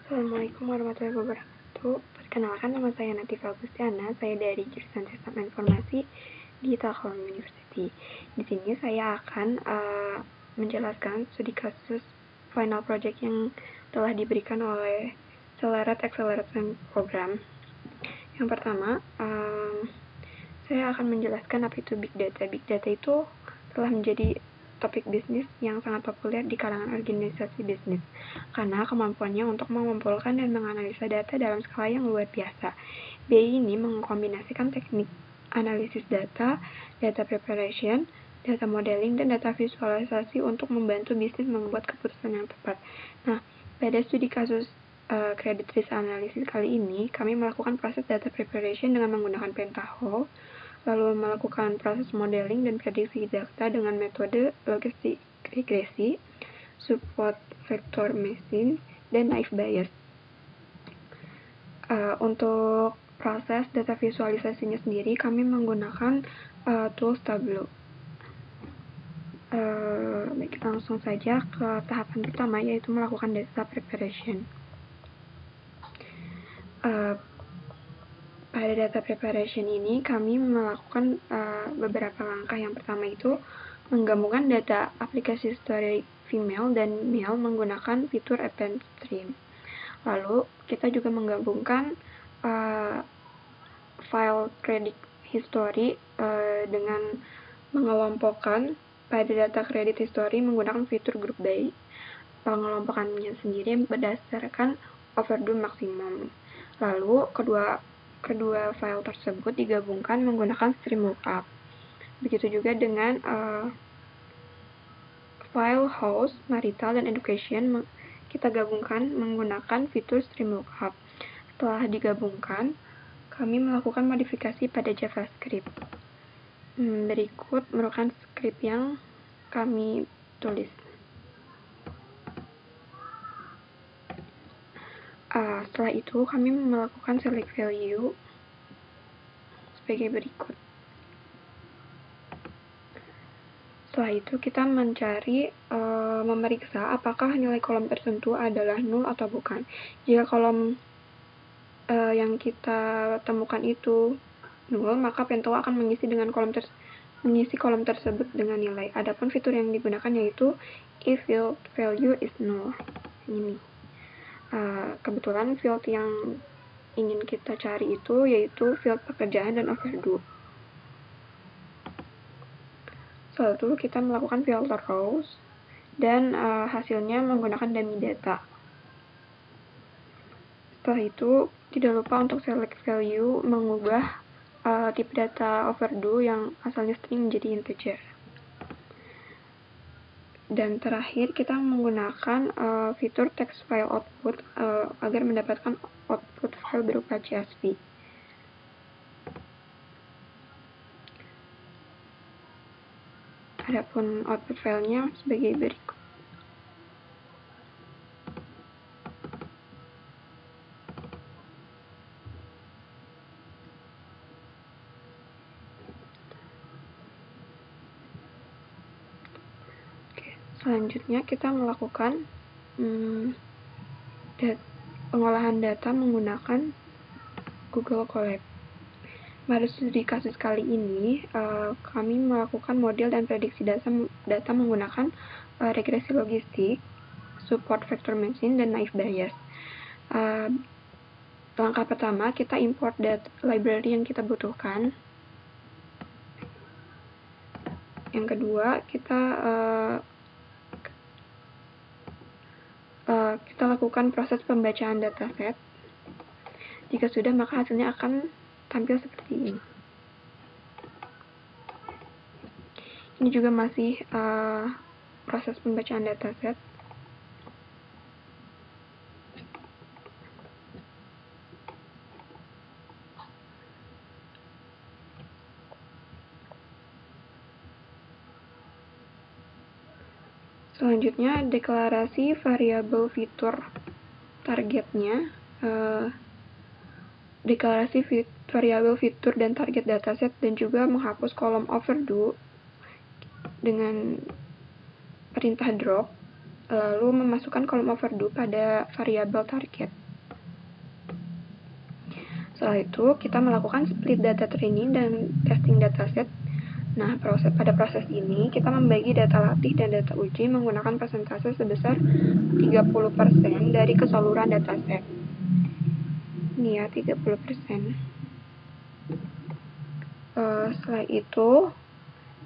Assalamualaikum warahmatullahi wabarakatuh. Perkenalkan, nama saya Natifah Agustiana. Saya dari jurusan Sistem Informasi di Telkom University. Di sini saya akan menjelaskan studi kasus final project yang telah diberikan oleh Accelerated Acceleration Program. Yang pertama, saya akan menjelaskan apa itu Big Data. Big Data itu telah menjadi topik bisnis yang sangat populer di kalangan organisasi bisnis, karena kemampuannya untuk mengumpulkan dan menganalisa data dalam skala yang luar biasa. BI ini mengkombinasikan teknik analisis data, data preparation, data modeling, dan data visualisasi untuk membantu bisnis membuat keputusan yang tepat. Nah, pada studi kasus credit risk analysis kali ini, kami melakukan proses data preparation dengan menggunakan Pentaho, lalu melakukan proses modeling dan prediksi data dengan metode logistik regresi, support vector machine, dan naive Bayes. Untuk proses data visualisasinya sendiri, kami menggunakan tools Tableau. Baik, langsung saja ke tahapan pertama, yaitu melakukan data preparation. Pada data preparation ini, kami melakukan beberapa langkah. Yang pertama itu menggabungkan data aplikasi history female dan male menggunakan fitur event stream. Lalu, kita juga menggabungkan file credit history dengan mengelompokkan pada data credit history menggunakan fitur group by. Pengelompokannya sendiri berdasarkan overdue maksimum. Lalu, kedua file tersebut digabungkan menggunakan stream lookup. Begitu juga dengan file house, marital, dan education kita gabungkan menggunakan fitur stream lookup. Setelah digabungkan, kami melakukan modifikasi pada JavaScript. Berikut merupakan script yang kami tulis. Setelah itu, kami melakukan select value sebagai berikut. Setelah itu, kita mencari, memeriksa apakah nilai kolom tertentu adalah null atau bukan. Jika kolom yang kita temukan itu null, maka Pentaho akan mengisi kolom tersebut dengan nilai. Adapun fitur yang digunakan yaitu if field value is null. Ini. Kebetulan field yang ingin kita cari itu yaitu field pekerjaan dan overdue. Setelah itu kita melakukan filter rows dan hasilnya menggunakan dummy data. Setelah itu tidak lupa untuk select value mengubah tipe data overdue yang asalnya string menjadi integer. Dan terakhir kita menggunakan fitur text file output agar mendapatkan output file berupa CSV. Adapun output filenya sebagai berikut. Selanjutnya kita melakukan pengolahan data menggunakan Google Colab. Pada studi kasus kali ini, kami melakukan model dan prediksi data menggunakan regresi logistik, support vector machine, dan naive Bayes. Langkah pertama, kita import data library yang kita butuhkan. Yang kedua, kita lakukan proses pembacaan dataset. Jika sudah, maka hasilnya akan tampil seperti ini. Ini juga masih proses pembacaan dataset. Selanjutnya, deklarasi variabel fitur targetnya, deklarasi variabel fitur dan target dataset, dan juga menghapus kolom overdue dengan perintah drop. lalu memasukkan kolom overdue pada variabel target. Setelah itu, kita melakukan split data training dan testing dataset. Nah, pada proses ini, kita membagi data latih dan data uji menggunakan persentase sebesar 30% dari keseluruhan dataset. Ini ya, 30%. Setelah itu,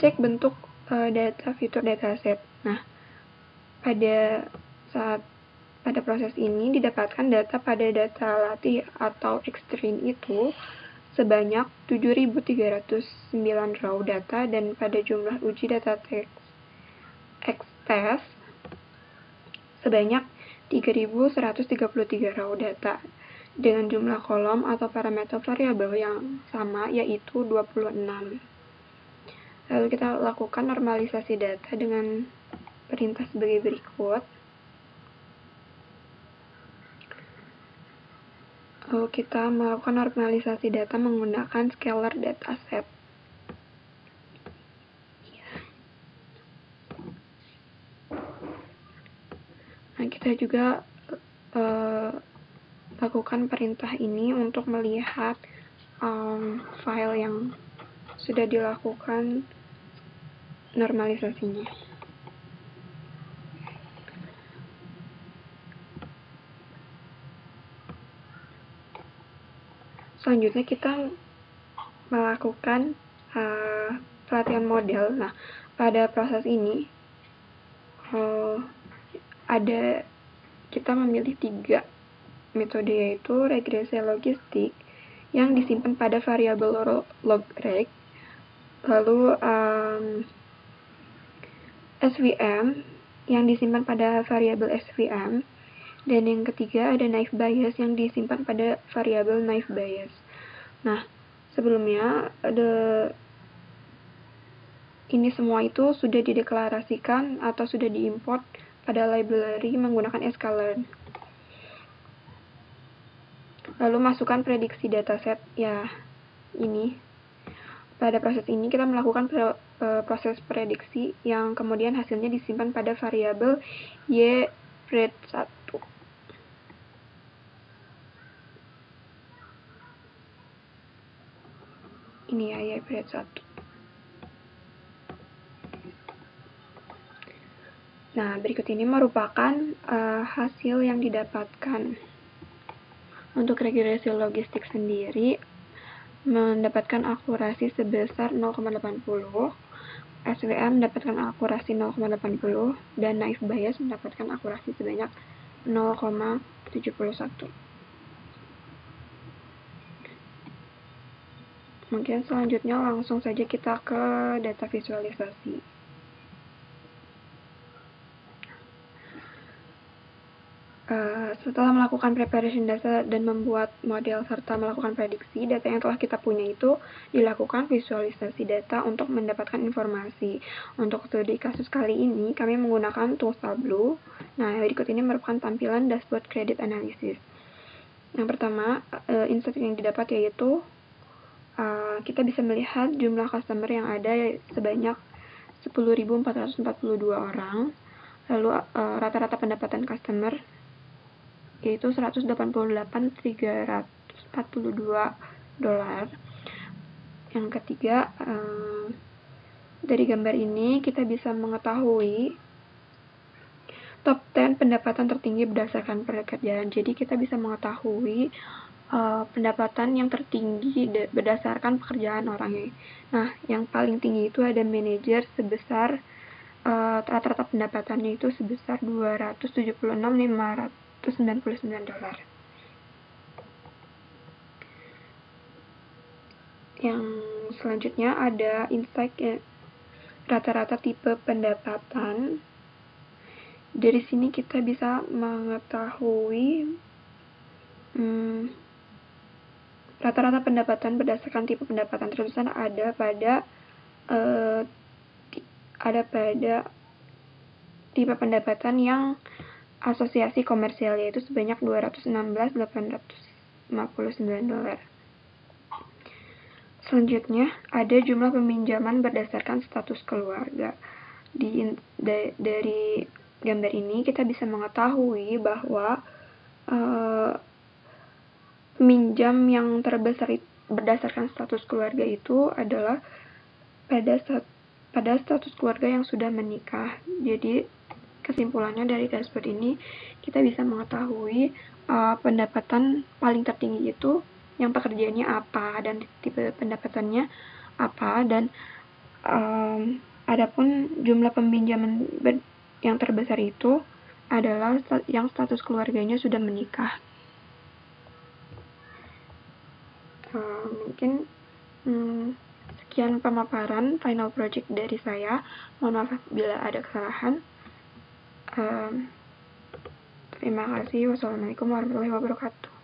cek bentuk data fitur dataset. Nah, pada proses ini didapatkan data pada data latih atau X-train itu sebanyak 7.309 raw data, dan pada jumlah uji data X-test sebanyak 3.133 raw data dengan jumlah kolom atau parameter variabel yang sama, yaitu 26. Lalu kita lakukan normalisasi data dengan perintah sebagai berikut. Lalu kita melakukan normalisasi data menggunakan scalar dataset. Nah, kita juga lakukan perintah ini untuk melihat file yang sudah dilakukan normalisasinya. Selanjutnya kita melakukan pelatihan model. Nah, pada proses ini kita memilih 3 metode, yaitu regresi logistik yang disimpan pada variabel logreg, lalu SVM yang disimpan pada variabel SVM, dan yang ketiga ada naive Bayes yang disimpan pada variabel naive Bayes. Nah, sebelumnya ini semua itu sudah dideklarasikan atau sudah diimport pada library menggunakan sklearn. Lalu masukkan prediksi dataset, ya ini. Pada proses ini kita melakukan proses prediksi yang kemudian hasilnya disimpan pada variabel ypred1. Ini ya, ypred1. Nah, berikut ini merupakan hasil yang didapatkan. Untuk regresi logistik sendiri mendapatkan akurasi sebesar 0,80, SVM mendapatkan akurasi 0,80, dan naive Bayes mendapatkan akurasi sebanyak 0,71. Mungkin selanjutnya langsung saja kita ke data visualisasi. Setelah melakukan preparation data dan membuat model serta melakukan prediksi, data yang telah kita punya itu dilakukan visualisasi data untuk mendapatkan informasi. Untuk studi kasus kali ini, kami menggunakan tools Tableau. Nah, berikut ini merupakan tampilan dashboard credit analysis. Yang pertama, insight yang didapat yaitu kita bisa melihat jumlah customer yang ada sebanyak 10.442 orang. Lalu rata-rata pendapatan customer yaitu $188.342. Yang ketiga, dari gambar ini kita bisa mengetahui top 10 pendapatan tertinggi berdasarkan pekerjaan. Jadi kita bisa mengetahui pendapatan yang tertinggi berdasarkan pekerjaan orangnya. Nah, yang paling tinggi itu ada manajer sebesar rata-rata pendapatannya itu sebesar $276.599. Yang selanjutnya ada insight rata-rata tipe pendapatan. Dari sini kita bisa mengetahui rata-rata pendapatan berdasarkan tipe pendapatan terbesar ada pada tipe pendapatan yang asosiasi komersial, yaitu sebanyak $216.859. Selanjutnya ada jumlah peminjaman berdasarkan status keluarga. Dari gambar ini kita bisa mengetahui bahwa peminjam yang terbesar berdasarkan status keluarga itu adalah pada status keluarga yang sudah menikah. Jadi kesimpulannya dari dashboard ini kita bisa mengetahui pendapatan paling tertinggi itu yang pekerjaannya apa dan tipe pendapatannya apa, dan adapun jumlah peminjaman yang terbesar itu adalah yang status keluarganya sudah menikah. Mungkin sekian pemaparan final project dari saya. Mohon maaf bila ada kesalahan. Terima kasih. Wassalamualaikum warahmatullahi wabarakatuh.